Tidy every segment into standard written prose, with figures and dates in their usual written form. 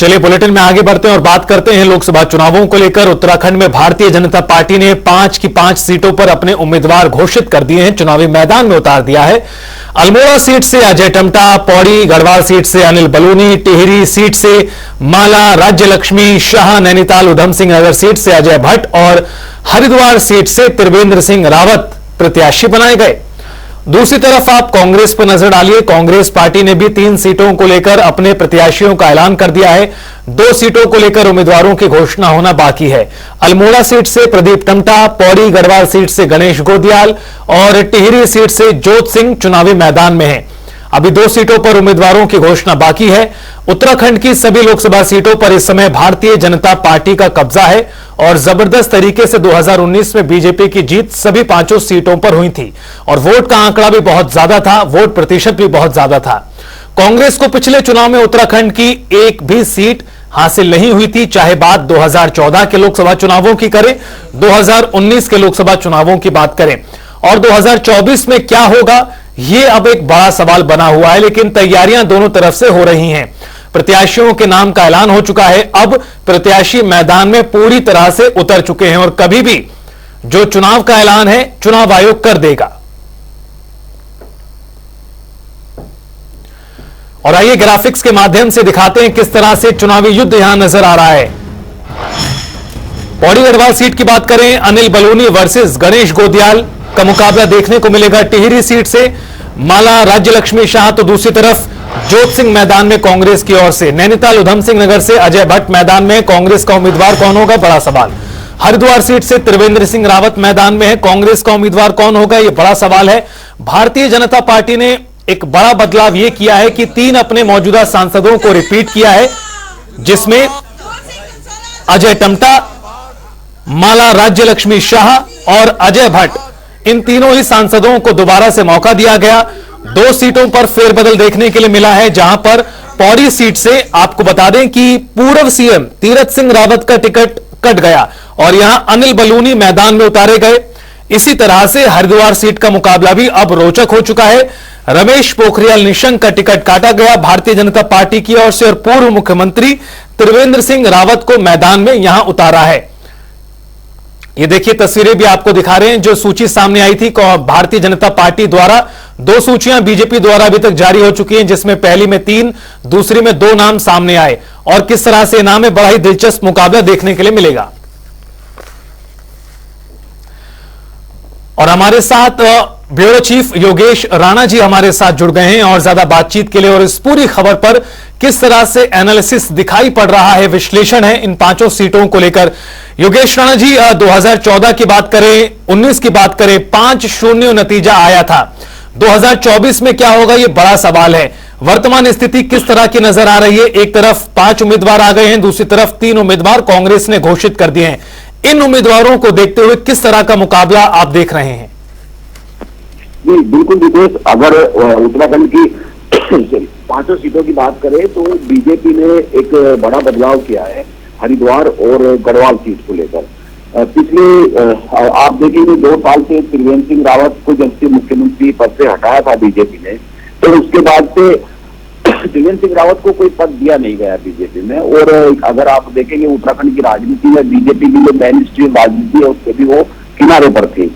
चलिए बुलेटिन में आगे बढ़ते हैं और बात करते हैं लोकसभा चुनावों को लेकर। उत्तराखंड में भारतीय जनता पार्टी ने 5 की 5 सीटों पर अपने उम्मीदवार घोषित कर दिए हैं, चुनावी मैदान में उतार दिया है। अल्मोड़ा सीट से अजय टम्टा, पौड़ी गढ़वाल सीट से अनिल बलूनी, टिहरी सीट से माला राज्यलक्ष्मी शाह, नैनीताल उधम सिंह नगर सीट से अजय भट्ट और हरिद्वार सीट से त्रिवेंद्र सिंह रावत प्रत्याशी बनाए गए। दूसरी तरफ आप कांग्रेस पर नजर डालिए। कांग्रेस पार्टी ने भी 3 सीटों को लेकर अपने प्रत्याशियों का ऐलान कर दिया है। 2 सीटों को लेकर उम्मीदवारों की घोषणा होना बाकी है। अल्मोड़ा सीट से प्रदीप टम्टा, पौड़ी गढ़वाल सीट से गणेश गोदियाल और टिहरी सीट से जोत सिंह चुनावी मैदान में हैं। अभी 2 सीटों पर उम्मीदवारों की घोषणा बाकी है। उत्तराखंड की सभी लोकसभा सीटों पर इस समय भारतीय जनता पार्टी का कब्जा है और जबरदस्त तरीके से 2019 में बीजेपी की जीत सभी 5 सीटों पर हुई थी और वोट का आंकड़ा भी बहुत ज्यादा था, वोट प्रतिशत भी बहुत ज्यादा था। कांग्रेस को पिछले चुनाव में उत्तराखंड की एक भी सीट हासिल नहीं हुई थी, चाहे बात 2014 के लोकसभा चुनावों की करें, 2019 के लोकसभा चुनावों की बात करें और 2024 में क्या होगा यह अब एक बड़ा सवाल बना हुआ है। लेकिन तैयारियां दोनों तरफ से हो रही हैं। प्रत्याशियों के नाम का ऐलान हो चुका है। अब प्रत्याशी मैदान में पूरी तरह से उतर चुके हैं और कभी भी जो चुनाव का ऐलान है चुनाव आयोग कर देगा। और आइए ग्राफिक्स के माध्यम से दिखाते हैं किस तरह से चुनावी युद्ध यहां नजर आ रहा है। पौड़ी गढ़वाल सीट की बात करें, अनिल बलूनी वर्सेस गणेश गोदियाल का मुकाबला देखने को मिलेगा। टिहरी सीट से माला राज्यलक्ष्मी शाह तो दूसरी तरफ जोत सिंह मैदान में कांग्रेस की ओर से। नैनीताल उधम सिंह नगर से अजय भट्ट मैदान में। कांग्रेस का उम्मीदवार कौन होगा, बड़ा सवाल। हरिद्वार सीट से त्रिवेंद्र सिंह रावत मैदान में है। कांग्रेस का उम्मीदवार कौन होगा, यह बड़ा सवाल है। भारतीय जनता पार्टी ने एक बड़ा बदलाव यह किया है कि 3 अपने मौजूदा सांसदों को रिपीट किया है, जिसमें अजय टम्टा, माला राज्यलक्ष्मी शाह और अजय भट्ट, इन तीनों ही सांसदों को दोबारा से मौका दिया गया। 2 सीटों पर फेरबदल देखने के लिए मिला है, जहां पर पौड़ी सीट से आपको बता दें कि पूर्व सीएम तीरथ सिंह रावत का टिकट कट गया और यहां अनिल बलूनी मैदान में उतारे गए। इसी तरह से हरिद्वार सीट का मुकाबला भी अब रोचक हो चुका है। रमेश पोखरियाल निशंक का टिकट काटा गया भारतीय जनता पार्टी की ओर से और पूर्व मुख्यमंत्री त्रिवेंद्र सिंह रावत को मैदान में यहां उतारा है। ये देखिए तस्वीरें भी आपको दिखा रहे हैं, जो सूची सामने आई थी भारतीय जनता पार्टी द्वारा। 2 सूचियां बीजेपी द्वारा अभी तक जारी हो चुकी हैं, जिसमें पहली में 3, दूसरी में 2 नाम सामने आए और किस तरह से नाम है, बड़ा ही दिलचस्प मुकाबला देखने के लिए मिलेगा। और हमारे साथ ब्यूरो चीफ योगेश राणा जी हमारे साथ जुड़ गए हैं और ज्यादा बातचीत के लिए और इस पूरी खबर पर किस तरह से एनालिसिस दिखाई पड़ रहा है, विश्लेषण है इन 5 सीटों को लेकर। योगेश राणा जी, 2014 की बात करें, 19 की बात करें, 5-0 नतीजा आया था। 2024 में क्या होगा, यह बड़ा सवाल है। वर्तमान स्थिति किस तरह की नजर आ रही है? एक तरफ 5 उम्मीदवार आ गए हैं, दूसरी तरफ 3 उम्मीदवार कांग्रेस ने घोषित कर दिए हैं। इन उम्मीदवारों को देखते हुए किस तरह का मुकाबला आप देख रहे हैं? बिल्कुल विदेश, अगर उत्तराखंड की 5 सीटों की बात करें तो बीजेपी ने एक बड़ा बदलाव किया है हरिद्वार और गढ़वाल सीट को लेकर। पिछले आप देखेंगे 2 साल से त्रिवेंद्र सिंह रावत को जब से मुख्यमंत्री पद से हटाया था बीजेपी ने, तो उसके बाद से त्रिवेंद्र सिंह रावत को कोई पद दिया नहीं गया बीजेपी में। और अगर आप देखेंगे उत्तराखंड की राजनीति में बीजेपी की जो मेन स्ट्रीम राजनीति है उसके भी वो किनारे पर थी।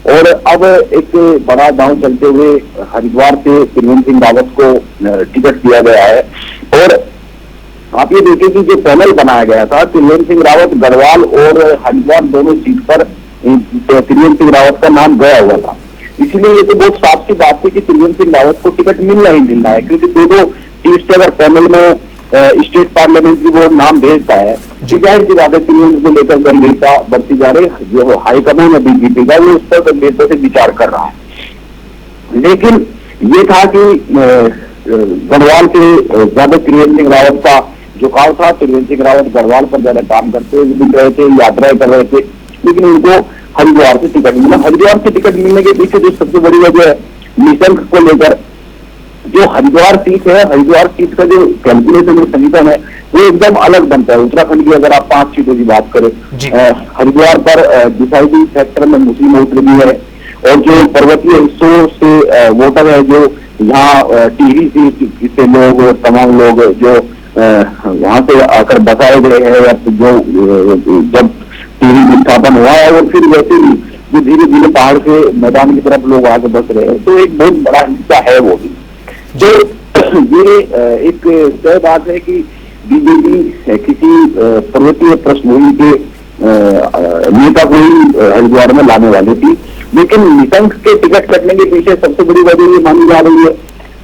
और अब एक बड़ा दांव चलते हुए हरिद्वार से त्रिवेंद्र सिंह रावत को टिकट दिया गया है। और आप ये देखें कि जो पैनल बनाया गया था, त्रिवेंद्र सिंह रावत गढ़वाल और हरिद्वार दोनों सीट पर त्रिवेंद्र सिंह रावत का नाम गया हुआ था। इसलिए ये तो बहुत साफ सी बात थी कि त्रिवेंद्र सिंह रावत को टिकट मिलना ही मिलना है, क्योंकि 2 सीट से अगर पैनल में स्टेट पार्लियामेंट की वो नाम भेजता है, जाहिर सी बात है त्रिवेंद्र को लेकर गंभीरता बढ़ती जा रही है। जो हाईकमान है बीजेपी का, वो उस पर गंभीरता से विचार कर रहा है। लेकिन ये था कि गढ़वाल से ज्यादा त्रिवेंद्र सिंह रावत का झुकाव था। त्रिवेंद्र सिंह रावत गढ़वाल पर ज्यादा काम करते हुए दिख रहे थे, यात्राएं कर रहे थे, लेकिन उनको हरिद्वार से टिकट मिला। हरिद्वार से टिकट मिलने के पीछे जो सबसे बड़ी वजह है निशंक को लेकर, जो हरिद्वार सीट है, हरिद्वार सीट का जो कैलकुलेशन समीकरण है वो एकदम अलग बनता है। उत्तराखंड की अगर आप 5 सीटों की बात करें, हरिद्वार पर डिसाइडिंग फैक्टर में मुस्लिम वोटर भी है और जो पर्वतीय हिस्सों से वोटर है, जो यहाँ टिहरी से लोग, तमाम लोग जो वहां से आकर बसाए गए हैं, या जो जब टीवी विस्थापन हुआ है, और फिर वैसे ही जो धीरे धीरे पहाड़ से मैदान की तरफ लोग आगे बस रहे हैं, तो एक बहुत बड़ा हिस्सा है वो भी। तो ये एक तय बात है कि बीजेपी किसी पर्वतीय पृष्ठभूमि के नेता को ही हरिद्वार में लाने वाली थी, लेकिन निशंक के टिकट कटने के पीछे सबसे बड़ी वजह ये मानी जा रही है,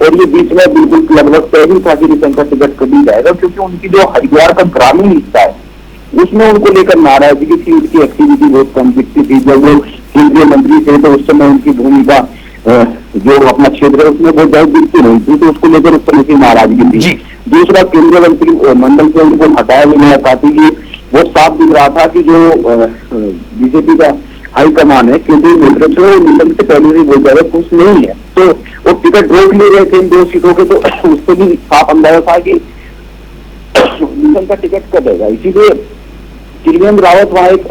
और ये बीच में बिल्कुल लगभग तय ही था कि निशंक का टिकट कट ही जाएगा, क्योंकि उनकी जो हरिद्वार का ग्रामीण हिस्सा है उसमें उनको लेकर नाराजगी थी, उनकी एक्टिविटी बहुत कम दिखती थी। जब वो केंद्रीय मंत्री थे तो उस समय उनकी भूमिका जो अपना क्षेत्र है उसमें बहुत ज्यादा दिखती नहीं थी, तो उसको लेकर उस तरह की नाराजगी थी। दूसरा, केंद्रीय मंत्री मंडल से उनको हटाया भी नहीं पाती, कि वो साफ दिख रहा था कि जो बीजेपी का हाईकमान है, केंद्रीय नेतृत्व, वो निशंक से पहले ही बहुत ज्यादा खुश नहीं है, तो वो टिकट रोक लिए गए थे इन 2 सीटों के, तो उससे भी साफ अंदाजा था कि निशंक का टिकट कटेगा। इसीलिए त्रिवेंद्र रावत वहां एक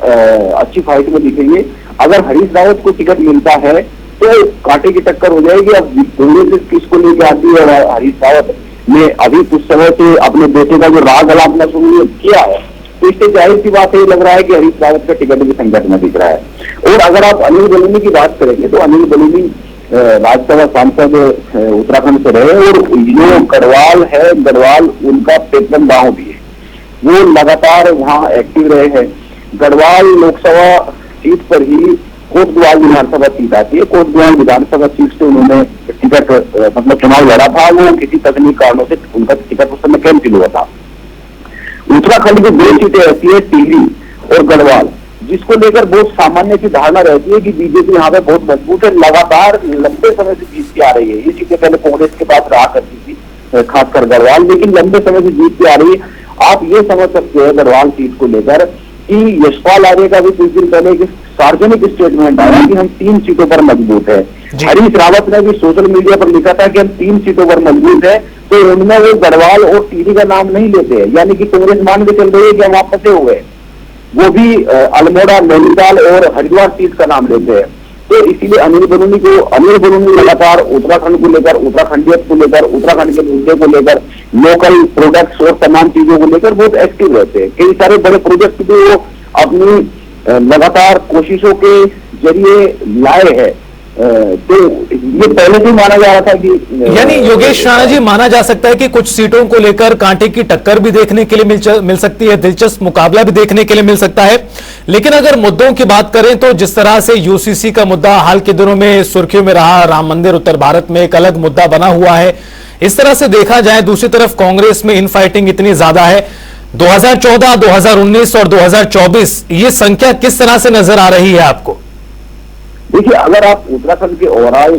अच्छी फाइट में दिखेंगे। अगर हरीश रावत को टिकट मिलता है तो कांटे की टक्कर हो जाएगी। अब कांग्रेस किसको लेके आती है, हरीश रावत ने अभी कुछ समय से अपने बेटे का जो राग अलापना शुरू किया है, तो इससे जाहिर सी बात है, लग रहा है कि हरीश रावत का टिकट भी संकट में दिख रहा है। और अगर आप अनिल बलूनी की बात करेंगे तो अनिल बलूनी राज्यसभा सांसद उत्तराखंड से रहे, और जो गढ़वाल है, गढ़वाल उनका पेपन गांव भी है, वो लगातार वहां एक्टिव रहे हैं। गढ़वाल लोकसभा सीट पर ही कोटद्वार विधानसभा सीट आती है, कोटद्वार विधानसभा सीट से उन्होंने टिकट मतलब चुनाव लड़ा था, वो किसी तकनीक कारणों से उनका टिकट उस समय कैंसिल हुआ था। उत्तराखंड की 2 सीटें ऐसी है, टिहरी और गढ़वाल, जिसको लेकर बहुत सामान्य सी धारणा रहती है कि बीजेपी यहाँ पे बहुत मजबूत है, लगातार लंबे समय से जीतती आ रही है। ये सीटें पहले कांग्रेस के पास रहा करती थी, खासकर गढ़वाल, लेकिन लंबे समय से जीतती आ रही है। आप ये समझ सकते हैं गढ़वाल सीट को लेकर कि यशपाल आर्य का भी कुछ दिन पहले एक सार्वजनिक स्टेटमेंट आया कि हम 3 सीटों पर मजबूत है। हरीश रावत ने भी सोशल मीडिया पर लिखा था कि हम 3 सीटों पर मजबूत है, तो उनमें वो गढ़वाल और टिहरी का नाम नहीं लेते हैं, यानी कि कांग्रेस मान के चल रही है कि हम आप फंसे हुए, वो भी अल्मोड़ा, नैनीताल और हरिद्वार सीट का नाम लेते हैं। तो इसीलिए अनिल बलूनी लगातार उत्तराखंड को लेकर, उत्तराखंडियत को लेकर, उत्तराखंड के मुद्दे को लेकर, लोकल प्रोडक्ट्स और तमाम चीजों को लेकर बहुत एक्टिव रहते हैं। कई सारे बड़े प्रोजेक्ट भी वो अपनी लगातार कोशिशों के जरिए लाए हैं। तो ये पहले से माना जा रहा था कि, यानी योगेश राणा जी, माना जा सकता है कि कुछ सीटों को लेकर कांटे की टक्कर भी देखने के लिए मिल सकती है, दिलचस्प मुकाबला भी देखने के लिए मिल सकता है। लेकिन अगर मुद्दों की बात करें तो जिस तरह से यूसीसी का मुद्दा हाल के दिनों में सुर्खियों में रहा, राम मंदिर उत्तर भारत में एक अलग मुद्दा बना हुआ है, इस तरह से देखा जाए, दूसरी तरफ कांग्रेस में इनफाइटिंग इतनी ज्यादा है। 2014, 2019 और 2024 ये संख्या किस तरह से नजर आ रही है आपको? देखिए, अगर आप उत्तराखंड के ओवरऑल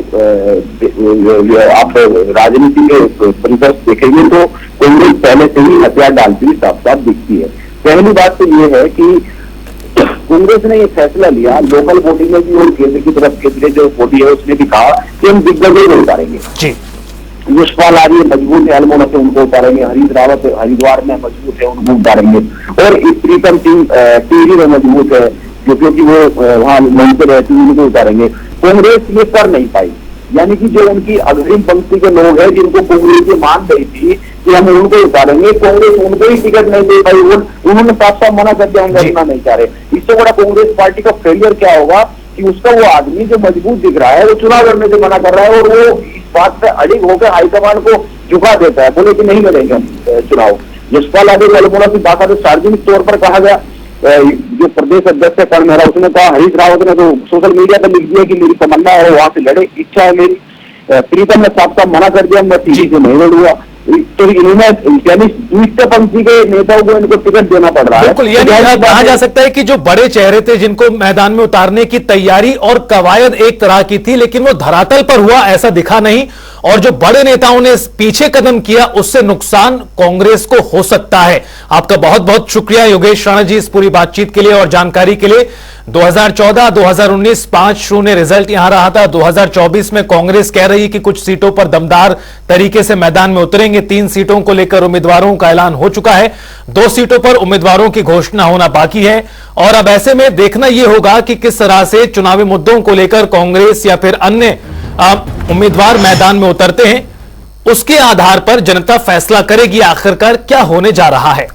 आप राजनीति के परिदृश्य देखेंगे तो कांग्रेस पहले से ही हथियार डालती हुई साफ साफ दिखती है। पहली बात तो ये है कि कांग्रेस ने ये फैसला लिया लोकल वोटिंग में भी, और केंद्र की तरफ केंद्रीय जो वोटी है उसने भी कहा कि हम दिग्गजों को उतारेंगे। यशपाल आर्य मजबूत है, अल्मोड़ा से उनको उतारेंगे, हरीश रावत हरिद्वार में मजबूत है, उनको उतारेंगे, और प्रीतम सिंह टिहरी में मजबूत है क्योंकि वो वहां मंत्री रहती है, उनको उतारेंगे। कांग्रेस ये कर नहीं पाई, यानी कि जो उनकी अग्रिम पंक्ति के लोग हैं जिनको कांग्रेस ये मान रही थी कि हम उनको उतारेंगे, कांग्रेस उनको ही टिकट नहीं दे पाई, उन्होंने साफ साफ मना कर दिया, हम लड़ना नहीं चाह रहे। इससे बड़ा कांग्रेस पार्टी का फेलियर क्या होगा कि उसका वो आदमी जो मजबूत दिख रहा है वो चुनाव लड़ने से मना कर रहा है, और वो इस बात पे अड़िग होकर हाईकमान को झुका देता है, बोले कि नहीं लड़ेंगे हम चुनाव। यशपाल आर्य अल्मोड़ा की बात सार्वजनिक तौर पर कहा गया, जो प्रदेश अध्यक्ष है कर्ण मेहरा, उसने कहा, हरीश रावत ने तो सोशल मीडिया पर लिख दिया कि मेरी तमन्ना है वहां से लड़े, इच्छा है मेरी। प्रीतम ने साफ साफ मना कर दिया, मैं टीवी से नहीं लड़ूंगा। तो इन्होंने यानी दूसरे पंक्ति के नेताओं को इनको टिकट देना पड़ रहा है। बिल्कुल, यानी कहा जा सकता है कि जो बड़े चेहरे थे जिनको मैदान में उतारने की तैयारी और कवायद एक तरह की थी, लेकिन वो धरातल पर हुआ ऐसा दिखा नहीं, और जो बड़े नेताओं ने पीछे कदम किया उससे नुकसान कांग्रेस को हो सकता है। आपका बहुत बहुत शुक्रिया योगेश राणा जी इस पूरी बातचीत के लिए और जानकारी के लिए। 2014, 2019 5-0 रिजल्ट यहां रहा था। 2024 में कांग्रेस कह रही कि कुछ सीटों पर दमदार तरीके से मैदान में उतरेंगे। 3 सीटों को लेकर उम्मीदवारों का ऐलान हो चुका है, 2 सीटों पर उम्मीदवारों की घोषणा होना बाकी है, और अब ऐसे में देखना यह होगा कि किस तरह से चुनावी मुद्दों को लेकर कांग्रेस या फिर अन्य उम्मीदवार मैदान में उतरते हैं। उसके आधार पर जनता फैसला करेगी आखिरकार क्या होने जा रहा है।